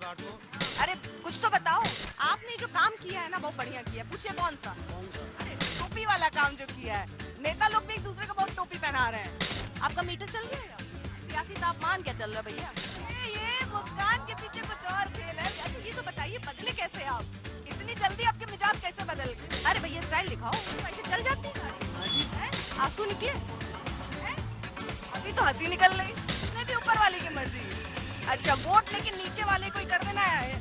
काट लो। अरे कुछ तो बताओ, आपने जो काम किया है ना बहुत बढ़िया किया है। पूछिए कौन सा? अरे टोपी वाला काम जो किया है। नेता लोग भी एक दूसरे को बहुत टोपी पहना रहे हैं। आपका मीटर चल गया या सियासी तापमान क्या चल रहा है भैया? ये मुस्कान के पीछे कुछ और खेल है। अच्छा ये तो बताइए बदले कैसे आप? इतनी जल्दी आपके मिजाज कैसे बदल गए? अरे भैया स्टाइल दिखाओ, ऐसे चल जाती है गाड़ी। आंसू निकले हैं? अभी तो हंसी निकल रही। इसमें भी ऊपर वाले की मर्जी। अच्छा वोट लेकिन नीचे वाले को ही कर देना है।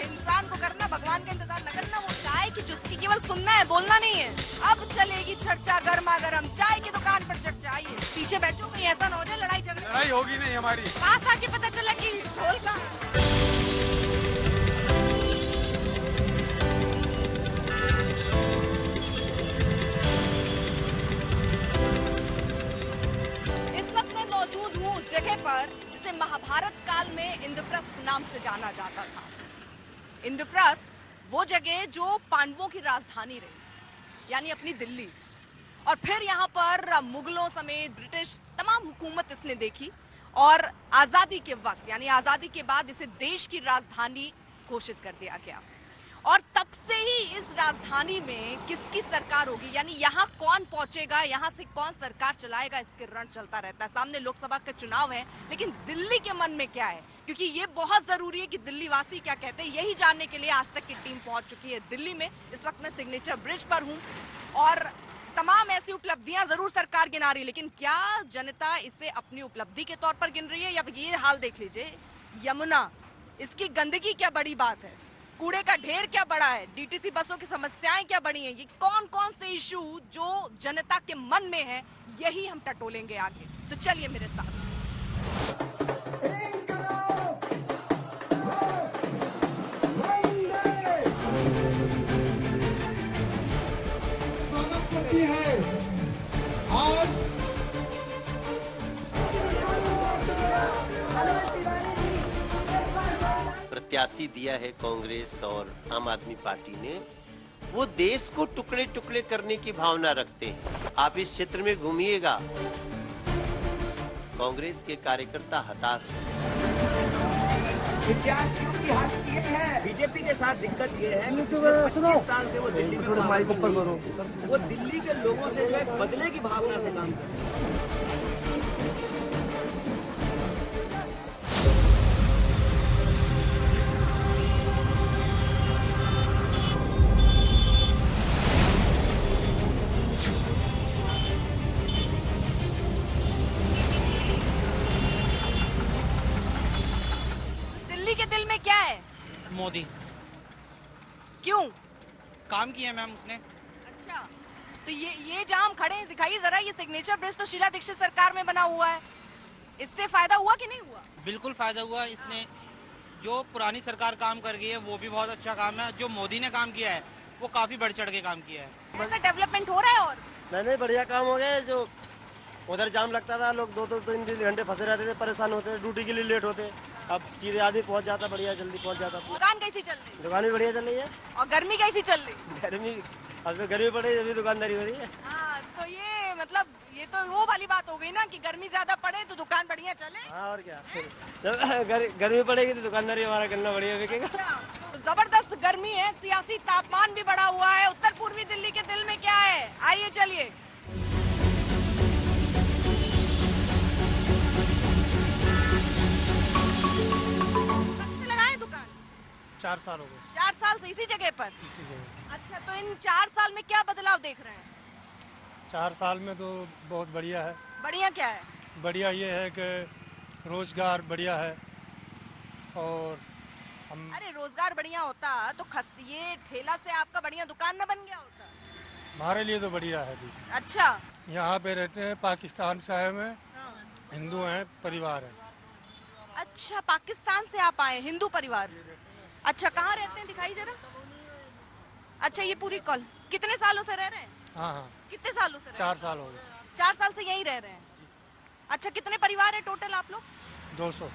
इंसान को करना, भगवान का इंतजार न करना। वो चाय की चुस्की केवल सुनना है, बोलना नहीं है। अब चलेगी चर्चा गर्मा गर्म, चाय की दुकान पर चर्चा। आइए पीछे बैठो, कहीं ऐसा न हो जाए लड़ाई झगड़े। लड़ाई होगी नहीं हमारी। पास आके पता चला कि झोल का। इस वक्त मैं मौजूद हूँ उस जगह पर जिसे महाभारत काल में इंद्रप्रस्थ नाम से जाना जाता था। इंद्रप्रस्थ वो जगह जो पांडवों की राजधानी रही, यानी अपनी दिल्ली। और फिर यहाँ पर मुगलों समेत ब्रिटिश तमाम हुकूमत इसने देखी और आजादी के वक्त यानी आजादी के बाद इसे देश की राजधानी घोषित कर दिया गया। और तब से ही इस राजधानी में किसकी सरकार होगी, यानी यहाँ कौन पहुंचेगा, यहाँ से कौन सरकार चलाएगा, इसके रण चलता रहता है। सामने लोकसभा का चुनाव है, लेकिन दिल्ली के मन में क्या है, क्योंकि ये बहुत जरूरी है कि दिल्ली वासी क्या कहते हैं। यही जानने के लिए आज तक की टीम पहुंच चुकी है दिल्ली में। इस वक्त मैं सिग्नेचर ब्रिज पर हूँ और तमाम ऐसी उपलब्धियां जरूर सरकार गिना रही है, लेकिन क्या जनता इसे अपनी उपलब्धि के तौर पर गिन रही है? या ये हाल देख लीजिए, यमुना, इसकी गंदगी क्या बड़ी बात है, कूड़े का ढेर क्या बड़ा है, डीटीसी बसों की समस्याएं क्या बड़ी हैं। ये कौन कौन से इशू जो जनता के मन में है, यही हम टटोलेंगे आगे। तो चलिए मेरे साथ। स्वागत करती है आज प्रत्याशी दिया है कांग्रेस और आम आदमी पार्टी ने। वो देश को टुकड़े टुकड़े करने की भावना रखते हैं। आप इस क्षेत्र में घूमिएगा, कांग्रेस के कार्यकर्ता हताश हैं। विद्यार्थियों की हालत ये है, बीजेपी के साथ दिक्कत ये है कि पिछले 25 साल से वो दिल्ली में वो दिल्ली के लोगों से जो है बदले की भावना से काम कर रहे हैं। मोदी क्यों काम किया मैम उसने। अच्छा तो ये जहां हम खड़े हैं, दिखाइए जरा, ये सिग्नेचर ब्रिज तो शीला दीक्षित सरकार में बना हुआ है। इससे फायदा हुआ कि नहीं हुआ? बिल्कुल फायदा हुआ। इसने जो पुरानी सरकार काम कर गई है वो भी बहुत अच्छा काम है। जो मोदी ने काम किया है वो काफी बढ़ चढ़ के काम किया है। ऐसा डेवलपमेंट हो रहा है और नहीं बढ़िया काम हो गया है। जो उधर जाम लगता था, लोग दो 3 घंटे फंसे रहते थे, परेशान होते थे, ड्यूटी के लिए लेट होते। अब सीधे आदमी पहुंच जाता, बढ़िया जल्दी पहुंच जाता। दुकान कैसी चल रही है? दुकान भी बढ़िया चल रही है। और गर्मी कैसी चल रही है? गर्मी अब तो गर्मी पड़े अभी दुकानदारी हो रही है। हाँ तो ये मतलब ये तो वो वाली बात हो गई ना कि गर्मी ज्यादा पड़े तो दुकान बढ़िया चले। हाँ और क्या, जब गर्मी पड़ेगी तो दुकानदारी हमारा करना बढ़िया बिकेगा। तो जबरदस्त गर्मी है, सियासी तापमान भी बढ़ा हुआ है। उत्तर पूर्वी दिल्ली के दिल में क्या है, आइए चलिए। लगाए दुकान 4 साल हो गए 4 साल से इसी जगह पर। इसी जगह। अच्छा तो इन 4 साल में क्या बदलाव देख रहे हैं? 4 साल में तो बहुत बढ़िया है। बढ़िया क्या है? बढ़िया ये है कि रोजगार बढ़िया है और हम। अरे रोजगार बढ़िया होता तो ये ठेला से आपका बढ़िया दुकान न बन गया होता? हमारे लिए तो बढ़िया है दीदी। अच्छा यहाँ पे रहते हैं, पाकिस्तान से आए हुए, हाँ। हिंदू हैं, परिवार है। अच्छा पाकिस्तान से आप आए, हिंदू परिवार। अच्छा कहाँ रहते हैं, दिखाई जरा। अच्छा ये पूरी कॉल कितने सालों से रह रहे हैं? हाँ कितने सालों से? 4 साल हो गए। 4 साल से यहीं रह रहे हैं। अच्छा कितने परिवार है टोटल आप लोग? 200।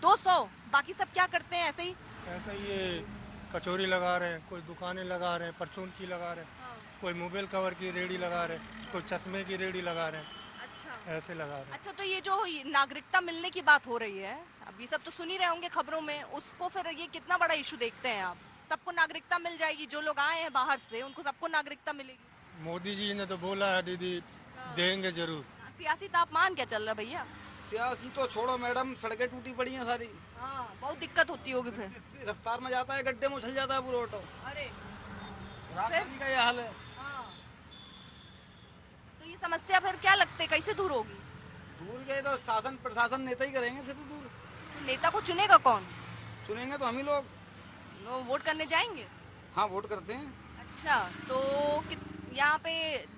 200। बाकी सब क्या करते हैं ऐसे ही? ऐसा ये कचौरी लगा रहे हैं, कोई दुकानें लगा रहे हैं, परचून की लगा रहे हैं, कोई मोबाइल कवर की रेडी लगा रहे हैं, कोई चश्मे की रेडी लगा रहे हैं। अच्छा ऐसे लगा रहे हैं। अच्छा तो ये जो नागरिकता मिलने की बात हो रही है, अब ये सब तो सुन ही रहे होंगे खबरों में, उसको फिर ये कितना बड़ा इशू देखते हैं आप? सबको नागरिकता मिल जाएगी, जो लोग आए हैं बाहर से उनको सबको नागरिकता मिलेगी। मोदी जी ने तो बोला है दीदी देंगे जरूर। सियासी तापमान क्या चल रहा है भैया? सियासी तो छोड़ो मैडम, सड़कें टूटी पड़ी हैं सारी। हाँ, बहुत दिक्कत होती होगी फिर। रफ्तार में जाता है, गड्ढे में उछल जाता है पूरा ऑटो। अरे राजधानी का ये हाल है। हाँ, तो ये समस्या फिर क्या लगते कैसे दूर होगी? दूर गए तो शासन प्रशासन नेता ही करेंगे, से तो दूर। नेता को चुनेगा कौन? चुनेंगे तो हम ही लोग। वोट करने जाएंगे? हाँ, वोट करते हैं। अच्छा, तो यहाँ पे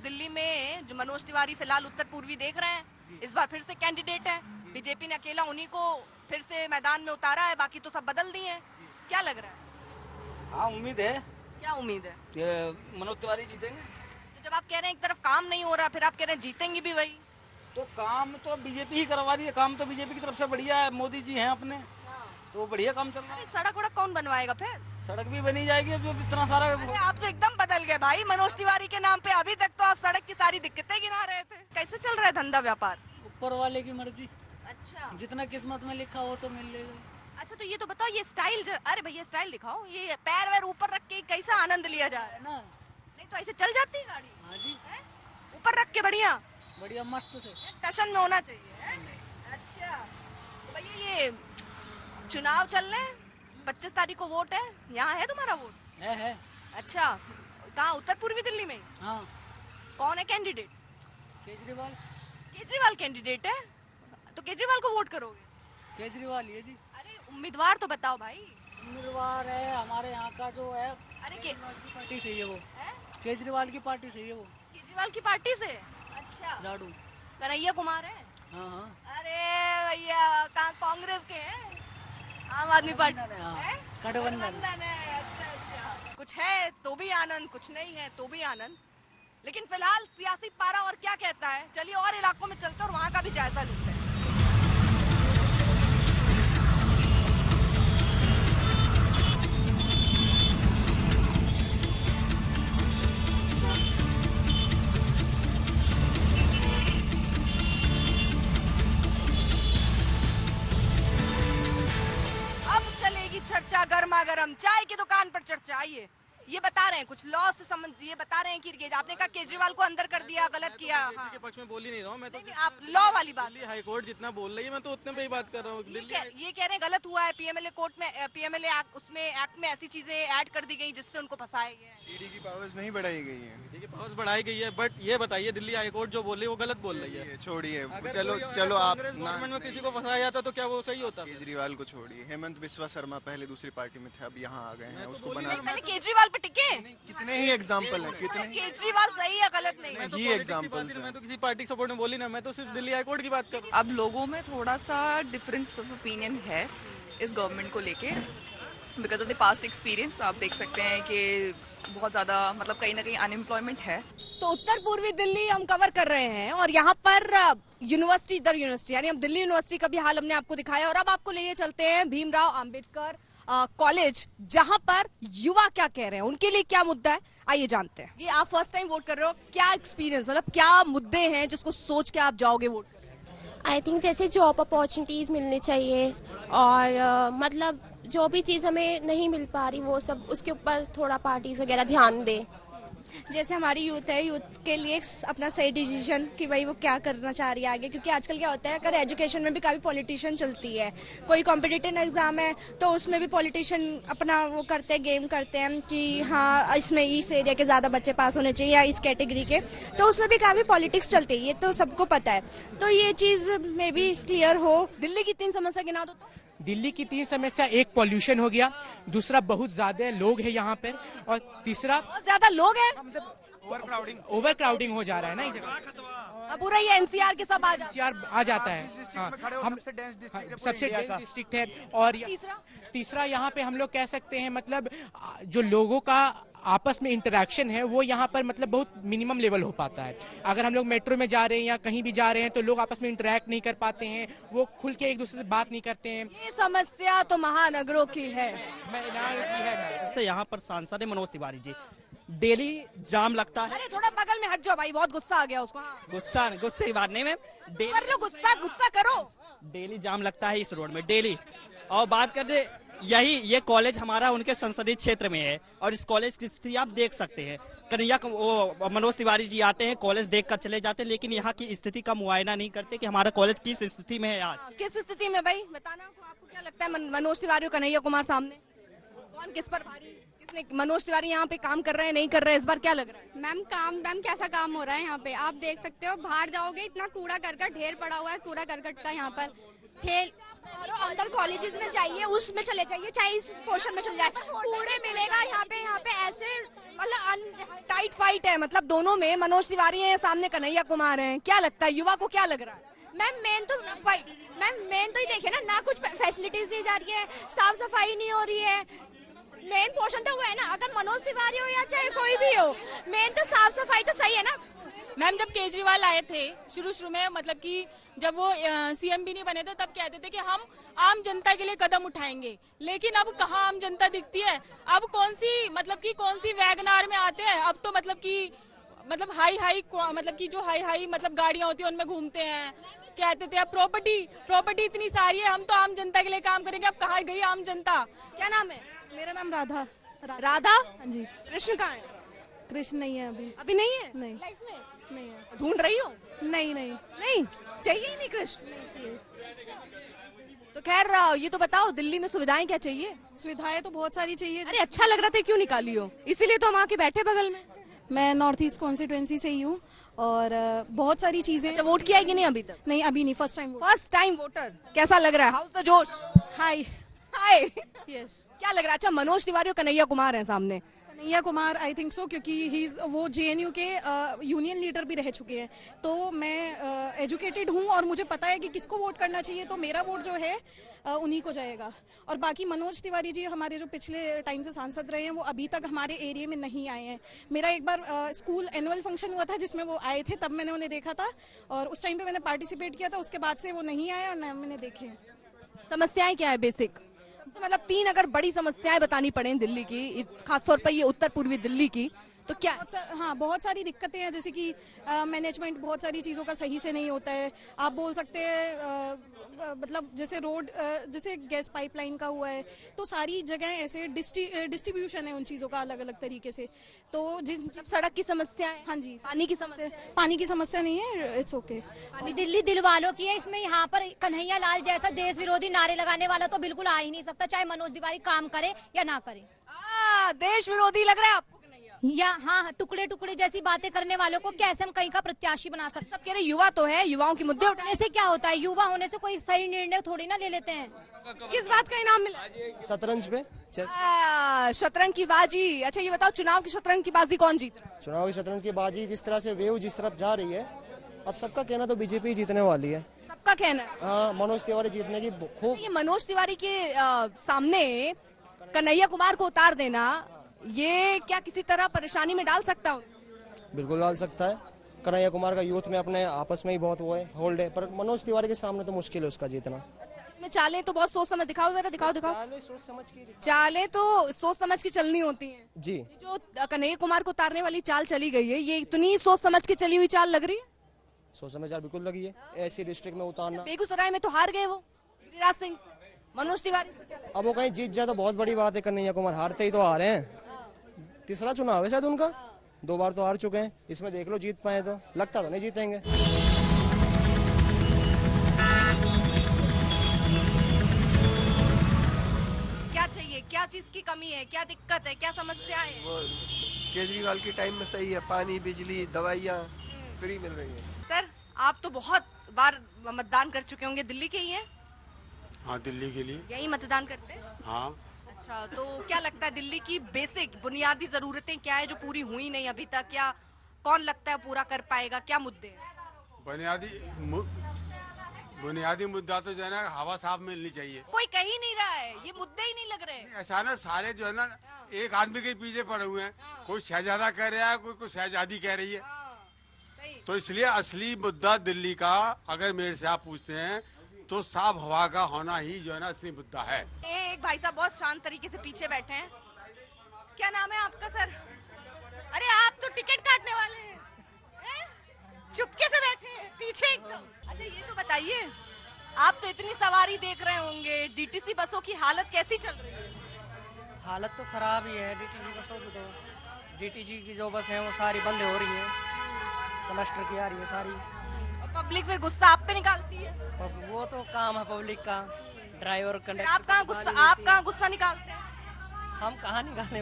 दिल्ली में जो मनोज तिवारी फिलहाल उत्तर पूर्वी देख रहे हैं, इस बार फिर से कैंडिडेट है। बीजेपी ने अकेला उन्हीं को फिर से मैदान में उतारा है, बाकी तो सब बदल दिए हैं। क्या लग रहा है? हाँ, उम्मीद है। क्या उम्मीद है? कि मनोज तिवारी जीतेंगे। तो जब आप कह रहे हैं एक तरफ काम नहीं हो रहा, फिर आप कह रहे हैं जीतेंगे भी वही, तो काम तो बीजेपी ही करवा रही है। काम तो बीजेपी की तरफ से बढ़िया है, मोदी जी हैं अपने, तो बढ़िया काम चल रहा है। सड़क वड़क कौन बनवाएगा फिर? सड़क भी बनी जाएगी, अब जो इतना सारा। अरे आप तो एकदम बदल गए भाई, मनोज तिवारी के नाम पे अभी तक तो आप सड़क की सारी दिक्कतें गिना रहे थे। कैसे चल रहा है धंधा व्यापार? ऊपर वाले की मर्जी, अच्छा, जितना किस्मत में लिखा हो तो मिलेगा। अच्छा, तो ये तो बताओ, ये स्टाइल अरे भैया स्टाइल दिखाओ, ये पैर वैर ऊपर रख के कैसा आनंद लिया जा रहा है ना? नहीं तो ऐसे चल जाती है गाड़ी? हाँ जी, ऊपर रख के बढ़िया बढ़िया मस्त से फैशन में होना चाहिए है? अच्छा, तो भैया ये चुनाव चल रहे हैं, 25 तारीख को वोट है, यहाँ है तुम्हारा वोट? है। अच्छा, कहाँ? उत्तर पूर्वी दिल्ली में? हाँ। कौन है कैंडिडेट? केजरीवाल। केजरीवाल कैंडिडेट है, तो केजरीवाल को वोट करोगे? केजरीवाल ही है जी। अरे उम्मीदवार तो बताओ भाई। उम्मीदवार है हमारे यहाँ का जो है, अरे केजरीवाल की पार्टी से ही है वो। केजरीवाल की पार्टी से ही है वो। केजरीवाल की पार्टी से? अच्छा, झाड़ू कन्हैया कुमार है? हाँ हाँ। अरे भैया कहाँ कांग्रेस के हैं? आम आदमी पार्टी है? गठबंधन है। अच्छा, कुछ है तो भी आनंद, कुछ नहीं है तो भी आनंद। लेकिन फिलहाल सियासी पारा और क्या कहता है, चलिए और इलाकों में चलते और वहाँ का भी जायजा लेते हैं। चर्चा गर्मा गर्म चाय की दुकान पर चर्चा। आइए, ये बता रहे हैं कुछ लॉ से संबंध, ये बता रहे हैं कि आपने कहा केजरीवाल को अंदर कर दिया, गलत किया। हाँ। के पक्ष में बोल ही नहीं रहा हूँ मैं तो। आप लॉ वाली बात, दिल्ली हाई कोर्ट जितना बोल रही है मैं तो उतने पे ही बात कर रहा हूँ। ये कह रहे हैं गलत हुआ है, पीएमएलए कोर्ट में, पीएमएलए उसमें एक्ट में ऐसी चीजें ऐड कर दी गई जिससे उनको फंसाया गया है। ईडी की पावर्स नहीं बढ़ाई गई है। ईडी की पावर्स बढ़ाई गई है, बट ये बताइए दिल्ली हाई कोर्ट जो बोल रही है वो गलत बोल रही है। छोड़िए, चलो आप गवर्नमेंट में किसी को फंसाया जाता तो क्या वो सही होता? केजरीवाल को छोड़िए, हेमंत बिस्वा शर्मा पहले दूसरी पार्टी में थे, अब यहाँ आ गए हैं, उसको बना। केजरीवाल पे टिके कितने ही एग्जाम्पल हैं, कितने केजरीवाल सही है गलत नहीं ही एग्जाम्पल्स हैं। मैं तो किसी पार्टी सपोर्ट में बोली ना, मैं तो सिर्फ दिल्ली हाई कोर्ट की बात कर रहा हूँ। अब लोगों में थोड़ा सा डिफरेंस ऑफ ओपिनियन है इस गवर्नमेंट को लेके, because of the past experience. आप देख सकते हैं कि बहुत ज्यादा मतलब कहीं ना कहीं अनएम्प्लॉयमेंट है। तो उत्तर पूर्वी दिल्ली हम कवर कर रहे हैं और यहाँ पर यूनिवर्सिटी दर यूनिवर्सिटी, यानी हम दिल्ली यूनिवर्सिटी का भी हाल हमने आपको दिखाया। और अब आपको लेके चलते हैं भीमराव अंबेडकर कॉलेज, जहाँ पर युवा क्या कह रहे हैं, उनके लिए क्या मुद्दा है, आइए जानते हैं। ये आप फर्स्ट टाइम वोट कर रहे हो, क्या एक्सपीरियंस, मतलब क्या मुद्दे हैं जिसको सोच के आप जाओगे वोट करने? आई थिंक जैसे जॉब अपॉर्चुनिटीज मिलनी चाहिए और मतलब जो भी चीज़ हमें नहीं मिल पा रही वो सब, उसके ऊपर थोड़ा पार्टीज वगैरह ध्यान दे। जैसे हमारी यूथ है, यूथ के लिए अपना सही डिसीजन कि भाई वो क्या करना चाह रही है आगे, क्योंकि आजकल क्या होता है, अगर एजुकेशन में भी काफी पॉलिटिशियन चलती है, कोई कॉम्पिटिटिव एग्जाम है तो उसमें भी पॉलिटिशियन अपना वो करते हैं, गेम करते हैं कि हाँ इसमें इस एरिया के ज्यादा बच्चे पास होने चाहिए या इस कैटेगरी के, तो उसमें भी काफी पॉलिटिक्स चलती है, ये तो सबको पता है। तो ये चीज में भी क्लियर हो। दिल्ली की 3 समस्या गिना दो तो। दिल्ली की 3 समस्या, एक पॉल्यूशन हो गया, दूसरा बहुत ज्यादा लोग है यहाँ पर, और तीसरा बहुत ज्यादा लोग हैं, ओवर क्राउडिंग हो जा रहा है ना इस जगह। पूरा ये एनसीआर के सब आ जाता है। हम सबसे डेंस डिस्ट्रिक्ट है। और तीसरा यहाँ पे हम लोग कह सकते हैं मतलब जो लोगों का आपस में इंटरेक्शन है वो यहाँ पर मतलब बहुत मिनिमम लेवल हो पाता है। अगर हम लोग मेट्रो में जा रहे हैं या कहीं भी जा रहे हैं तो लोग आपस में इंटरेक्ट नहीं कर पाते हैं, वो खुल के एक दूसरे से बात नहीं करते हैं। ये समस्या तो महानगरों की है। जैसे यहाँ पर सांसद है मनोज तिवारी जी, डेली जाम लगता है। अरे थोड़ा बगल में हट जाओ भाई, बहुत गुस्सा आ गया उसको। हाँ। गुस्से की बात नहीं मैम, कर लो गुस्सा करो। डेली जाम लगता है इस रोड में डेली। और बात करते ये कॉलेज हमारा उनके संसदीय क्षेत्र में है और इस कॉलेज की स्थिति आप देख सकते हैं। कन्हैया वो मनोज तिवारी जी आते हैं, कॉलेज देख कर चले जाते हैं, लेकिन यहाँ की स्थिति का मुआयना नहीं करते कि हमारा कॉलेज किस स्थिति में है आज। किस स्थिति में भाई बताना, आपको क्या लगता है? मनोज तिवारी और कन्हैया कुमार सामने कौन किस पर भारी? किसने? मनोज तिवारी यहाँ पे काम कर रहे हैं नहीं कर रहे हैं, इस बार क्या लग रहा है? मैम कैसा काम हो रहा है यहाँ पे? आप देख सकते हो, बाहर जाओगे इतना कूड़ा करकट ढेर पड़ा हुआ है, कूड़ा करकट का यहाँ पर ठेल। और अंदर कॉलेजेस में चाहिए, उसमें चले जाइए, चाहे इस पोर्शन में चले जाए, कूड़े मिलेगा यहाँ पे ऐसे मतलब टाइट फाइट है, मतलब दोनों में मनोज तिवारी है, सामने कन्हैया कुमार है। क्या लगता है युवा को, क्या लग रहा है? मैम मेन तो ही देखिए ना कुछ फैसिलिटीज दी जा रही है, साफ सफाई नहीं हो रही है। मेन पोर्शन तो वो है ना, अगर मनोज तिवारी हो या चाहे कोई भी हो, मेन तो साफ सफाई तो सही है ना। मैम जब केजरीवाल आए थे शुरू में, मतलब कि जब वो सीएम भी नहीं बने थे, तब कहते थे कि हम आम जनता के लिए कदम उठाएंगे, लेकिन अब कहाँ आम जनता दिखती है? अब कौन सी वैगनार में आते हैं? अब तो मतलब हाई गाड़ियां होती है उनमें घूमते हैं। कहते थे अब प्रॉपर्टी इतनी सारी है, हम तो आम जनता के लिए काम करेंगे। अब कहाँ गई आम जनता? क्या नाम है? मेरा नाम राधा। राधा? हाँ जी। कृष्ण कहाँ है? कृष्ण नहीं है अभी नहीं है? नहीं लाइफ में नहीं है। ढूंढ रही हो? नहीं चाहिए ही नहीं कृष्ण। तो खैर ये तो बताओ, दिल्ली में सुविधाएं क्या चाहिए? सुविधाएं तो बहुत सारी चाहिए। अरे अच्छा लग रहा था, क्यों निकाली हो? इसीलिए तो हम आके बैठे बगल में। मैं नॉर्थ ईस्ट कॉन्स्टिट्यूएंसी से ही हूँ और बहुत सारी चीजें। अच्छा, वोट किया है कि नहीं अभी तक? नहीं अभी नहीं, फर्स्ट टाइम वोटर। कैसा लग रहा है? हाउस द जोश? Hi yes. क्या लग रहा है? अच्छा, मनोज तिवारी और कन्हैया कुमार हैं सामने। Kanhaiya Kumar I think so, क्योंकि वो जेएनयू के यूनियन लीडर भी रह चुके हैं, तो मैं एजुकेटेड हूँ और मुझे पता है कि किसको वोट करना चाहिए, तो मेरा वोट जो है उन्हीं को जाएगा। और बाकी मनोज तिवारी जी हमारे जो पिछले टाइम से सांसद रहे हैं, वो अभी तक हमारे एरिया में नहीं आए हैं। मेरा एक बार स्कूल एनुअल फंक्शन हुआ था जिसमें वो आए थे, तब मैंने उन्हें देखा था और उस टाइम पे मैंने पार्टिसिपेट किया था। उसके बाद से वो नहीं आए और न मैंने देखे। समस्याएं क्या है बेसिक? मतलब 3 अगर बड़ी समस्याएं बतानी पड़े दिल्ली की, खासतौर पर ये उत्तर पूर्वी दिल्ली की, तो क्या? बहुत सारी दिक्कतें हैं, जैसे कि मैनेजमेंट बहुत सारी चीज़ों का सही से नहीं होता है। आप बोल सकते हैं मतलब जैसे रोड, जैसे गैस पाइपलाइन का हुआ है, तो सारी जगह ऐसे डिस्ट्रीब्यूशन है उन चीज़ों का अलग अलग तरीके से। तो सड़क की समस्या है। हाँ जी। पानी की समस्या नहीं है, इट्स ओके। दिल्ली दिल वालों की है, इसमें यहाँ पर कन्हैया लाल जैसा देश विरोधी नारे लगाने वाला तो बिल्कुल आ ही नहीं सकता, चाहे मनोज तिवारी काम करे या ना करे। देश विरोधी लग रहा है आपको? या हाँ, टुकड़े टुकड़े जैसी बातें करने वालों को कैसे हम कहीं का प्रत्याशी बना सकते? सब कह रहे युवा तो है, युवाओं की मुद्दे उठाने से क्या होता है? युवा होने से कोई सही निर्णय थोड़ी ना ले लेते हैं। किस बात का इनाम मिला? शतरंज पे। शतरंज की बाजी। अच्छा ये बताओ, चुनाव की शतरंज की बाजी कौन जीत रहा है? चुनाव की शतरंज की बाजी जिस तरह से वेव जिस तरफ जा रही है, अब सबका कहना तो बीजेपी जीतने वाली है। सबका कहना? हाँ, मनोज तिवारी जीतने की खूब। ये मनोज तिवारी के सामने कन्हैया कुमार को उतार देना, ये क्या किसी तरह परेशानी में डाल सकता हूँ? बिल्कुल डाल सकता है। कन्हैया कुमार का यूथ में अपने आपस में ही बहुत वो है, होल्ड है, पर मनोज तिवारी के सामने तो मुश्किल है उसका जीतना। इसमें चालें तो बहुत सोच समझ, दिखाओ जरा, दिखाओ। चालें तो सोच समझ की चलनी होती है जी। जो कन्हैया कुमार को उतारने वाली चाल चली गई है, ये इतनी सोच समझ के चली हुई चाल लग रही है? सोच समझ बिल्कुल लगी है। ऐसी डिस्ट्रिक्ट में उतारना। बेगूसराय में तो हार गए वो गिरिराज सिंह, मनोज तिवारी। अब वो कहीं जीत जाए तो बहुत बड़ी बात है। कन्हैया कुमार हारते ही तो हारे हैं। तीसरा चुनाव है शायद उनका, 2 बार तो हार चुके हैं, इसमें देख लो जीत पाए तो। लगता तो नहीं जीतेंगे। क्या चाहिए? क्या चीज की कमी है? क्या दिक्कत है? क्या समस्या है? केजरीवाल के टाइम में सही है, पानी, बिजली, दवाइयाँ फ्री मिल रही है। सर आप तो बहुत बार मतदान कर चुके होंगे, दिल्ली के ही हैं? हाँ, दिल्ली के लिए यही मतदान करते हैं? हाँ। अच्छा, तो क्या लगता है दिल्ली की बेसिक बुनियादी जरूरतें क्या है जो पूरी हुई नहीं अभी तक? क्या कौन लगता है पूरा कर पाएगा? क्या मुद्दे हैं? बुनियादी मुद्दा तो जो है ना, हवा साफ मिलनी चाहिए। कोई कह ही नहीं रहा है, ये मुद्दे ही नहीं लग रहे। ऐसा ना, सारे जो है ना एक आदमी के पीछे पड़े हुए हैं। कोई शहजादा कह रहा है, कोई शहजादी कह रही है। तो इसलिए असली मुद्दा दिल्ली का अगर मेरे से आप पूछते हैं तो साफ हवा का होना ही जो है ना असली मुद्दा है। एक भाई साहब बहुत शांत तरीके से पीछे बैठे हैं। क्या नाम है आपका सर? अरे आप तो टिकट काटने वाले हैं, चुपके से बैठे हैं पीछे एकदम। अच्छा ये तो बताइए, आप तो इतनी सवारी देख रहे होंगे, डीटीसी बसों की हालत कैसी चल रही है? हालत तो खराब ही है डीटीसी बसों की। तो डीटीसी की जो बस है वो सारी बंद हो रही है, क्लस्टर की आ रही है सारी। और पब्लिक फिर गुस्सा आप पे निकालती है? वो तो काम है पब्लिक का, ड्राइवर कंडक्टर। आप कहाँ गुस्सा निकालते हैं? हम कहाँ निकाले?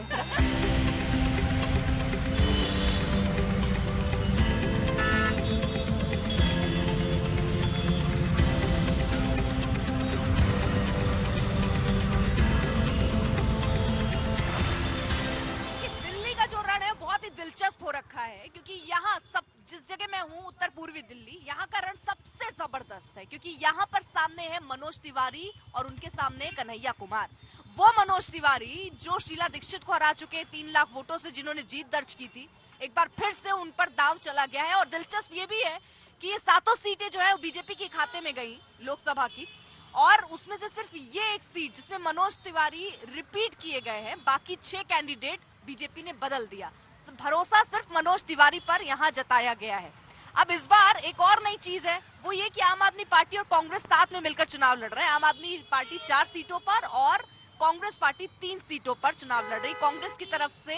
दिल्ली का जो रण है बहुत ही दिलचस्प हो रखा है, क्योंकि यहाँ सब जिस जगह मैं हूँ उत्तर पूर्वी दिल्ली, यहाँ का रण सबसे जबरदस्त है, क्योंकि यहाँ पर सामने है मनोज तिवारी और उनके सामने कन्हैया कुमार। वो मनोज तिवारी जो शीला दीक्षित को हरा चुके 3 लाख वोटों से, जिन्होंने जीत दर्ज की थी, एक बार फिर से उन पर दांव चला गया है। और दिलचस्प ये भी है कि ये 7 सीटें जो है वो बीजेपी के खाते में गई लोकसभा की, और उसमें से सिर्फ ये एक सीट जिसमें मनोज तिवारी रिपीट किए गए हैं, बाकी 6 कैंडिडेट बीजेपी ने बदल दिया। भरोसा सिर्फ मनोज तिवारी पर यहाँ जताया गया है। अब इस बार एक और नई चीज है, वो ये कि आम आदमी पार्टी और कांग्रेस साथ में मिलकर चुनाव लड़ रहे हैं। आम आदमी पार्टी 4 सीटों पर और कांग्रेस पार्टी 3 सीटों पर चुनाव लड़ रही। कांग्रेस की तरफ से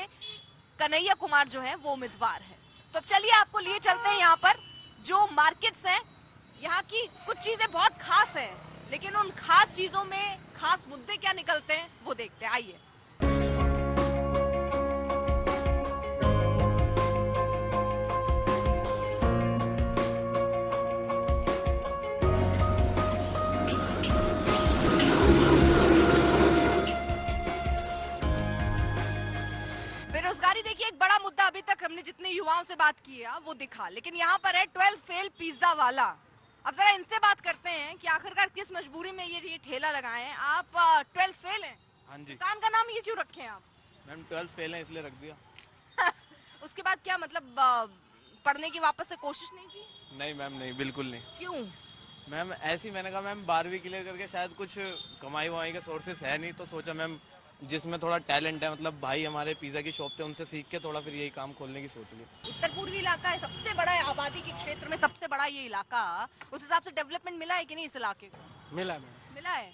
कन्हैया कुमार जो है वो उम्मीदवार है। तो अब चलिए आपको लिए चलते हैं यहाँ पर जो मार्केट्स हैं। यहाँ की कुछ चीजें बहुत खास हैं, लेकिन उन खास चीजों में खास मुद्दे क्या निकलते हैं वो देखते हैं, आइए। बेरोजगारी देखिए एक बड़ा मुद्दा, अभी तक हमने जितने युवाओं से बात की है वो दिखा, लेकिन यहाँ पर है 12 फेल पिज्जा वाला। अब जरा इनसे बात करते हैं कि आखिरकार किस मजबूरी में ये ठेला लगाए हैं। आप 12 फेल हैं? हाँ जी। दुकान का नाम ये क्यों रखे हैं आप? मैम 12 फेल है इसलिए रख दिया। उसके बाद क्या मतलब पढ़ने की वापस से कोशिश नहीं की? नहीं मैम नहीं, बिल्कुल नहीं। क्यों? मैम ऐसी मैंने कहा मैम 12वीं क्लियर करके शायद कुछ कमाई वमाई के सोर्सेस है नहीं, तो सोचा मैम जिसमें थोड़ा टैलेंट है, मतलब भाई हमारे पिज्जा की शॉप थे उनसे सीख के थोड़ा फिर यही काम खोलने की सोच ली। उत्तर पूर्वी इलाका है, सबसे बड़ा है आबादी के क्षेत्र में, सबसे बड़ा ये इलाका, उस हिसाब से डेवलपमेंट मिला है कि नहीं इस इलाके को? मिला मैम। मिला है।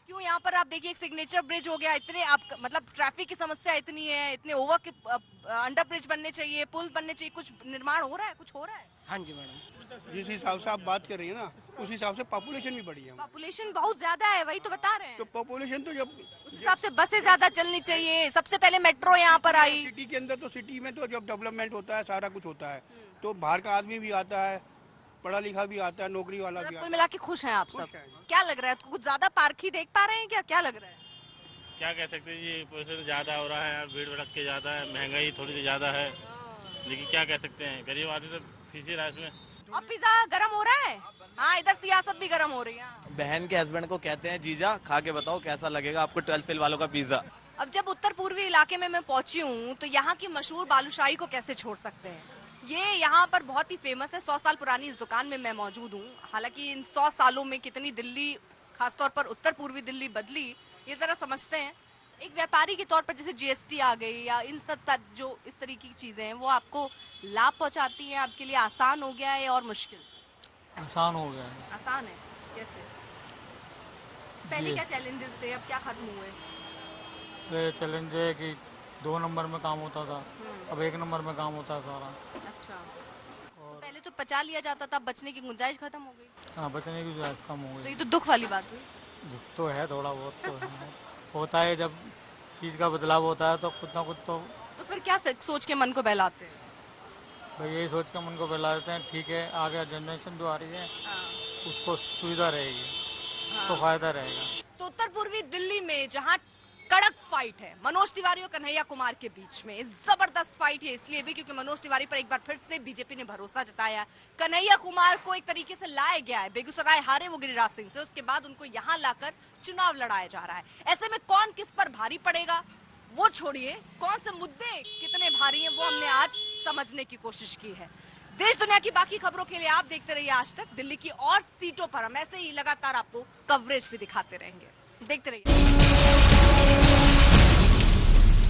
क्यों यहाँ पर आप देखिए एक सिग्नेचर ब्रिज हो गया, इतने आप मतलब ट्रैफिक की समस्या इतनी है, इतने ओवर के अंडर ब्रिज बनने चाहिए, पुल बनने चाहिए, कुछ निर्माण हो रहा है, कुछ हो रहा है? हाँ जी मैडम। जिस हिसाब से आप बात कर रही है ना, उस हिसाब से पॉपुलेशन भी बढ़ी है। पॉपुलेशन बहुत ज्यादा है, वही तो बता रहे हैं। तो पॉपुलेशन तो जब उस हिसाब से बसें ज्यादा चलनी चाहिए। सबसे पहले मेट्रो यहाँ पर आई। सिटी के अंदर, तो सिटी में तो जब डेवलपमेंट होता है सारा कुछ होता है, तो बाहर का आदमी भी आता है, पढ़ा लिखा भी आता है, नौकरी वाला भी आता है। कुल मिला के खुश हैं आप सब? क्या लग रहा है, कुछ ज्यादा पार्क ही देख पा रहे हैं क्या? क्या लग रहा है? क्या कह सकते हैं जी, पोल्यूशन ज्यादा हो रहा है, भीड़ भड़क के ज्यादा है, महंगाई थोड़ी सी ज्यादा है, लेकिन क्या कह सकते हैं, गरीब आदमी तो फीस ही रहा है इसमें। अब पिज्जा गरम हो रहा है? हाँ, इधर सियासत भी गरम हो रही है। बहन के हस्बैंड को कहते हैं जीजा, खा के बताओ कैसा लगेगा आपको 12 फेल वालों का पिज्जा। अब जब उत्तर पूर्वी इलाके में मैं पहुंची हूँ तो यहाँ की मशहूर बालूशाही को कैसे छोड़ सकते हैं। ये यहाँ पर बहुत ही फेमस है। 100 साल पुरानी इस दुकान में मैं मौजूद हूँ। हालांकि इन 100 सालों में कितनी दिल्ली, खासतौर पर उत्तर पूर्वी दिल्ली बदली, ये जरा समझते हैं। एक व्यापारी के तौर पर जैसे जीएसटी आ गई या इन सब जो इस तरीके की चीजें हैं, वो आपको लाभ पहुंचाती हैं, आपके लिए आसान हो गया है और मुश्किल? आसान हो गया है। आसान है कैसे? पहले क्या चैलेंजेस थे, अब क्या खत्म हुए? ये चैलेंज है कि 2 नंबर में काम होता था, अब 1 नंबर में काम होता है सारा। अच्छा, पहले तो पचा लिया जाता था, बचने की गुंजाइश खत्म हो गई। हाँ, बचने की गुंजाइश कम हो गई। तो ये तो दुख वाली बात हुई। दुख तो है, थोड़ा बहुत तो है। होता है, जब चीज का बदलाव होता है तो कुछ ना कुछ तो फिर क्या सोच के मन को बहलाते हैं? भाई यही सोच के मन को बहला देते हैं, ठीक है आगे जनरेशन जो आ रही है उसको सुविधा रहेगी, तो फायदा रहेगा। तो उत्तर पूर्वी दिल्ली में जहाँ कड़क फाइट है मनोज तिवारी और कन्हैया कुमार के बीच में, जबरदस्त फाइट है इसलिए भी क्योंकि मनोज तिवारी पर एक बार फिर से बीजेपी ने भरोसा जताया। कन्हैया कुमार को एक तरीके से लाया गया है, बेगूसराय हारे वो गिरिराज सिंह से, उसके बाद उनको यहाँ लाकर चुनाव लड़ाया जा रहा है। ऐसे में कौन किस पर भारी पड़ेगा वो छोड़िए, कौन से मुद्दे कितने भारी हैं वो हमने आज समझने की कोशिश की है। देश दुनिया की बाकी खबरों के लिए आप देखते रहिए आज तक। दिल्ली की और सीटों पर हम ऐसे ही लगातार आपको कवरेज भी दिखाते रहेंगे, देखते रहिए।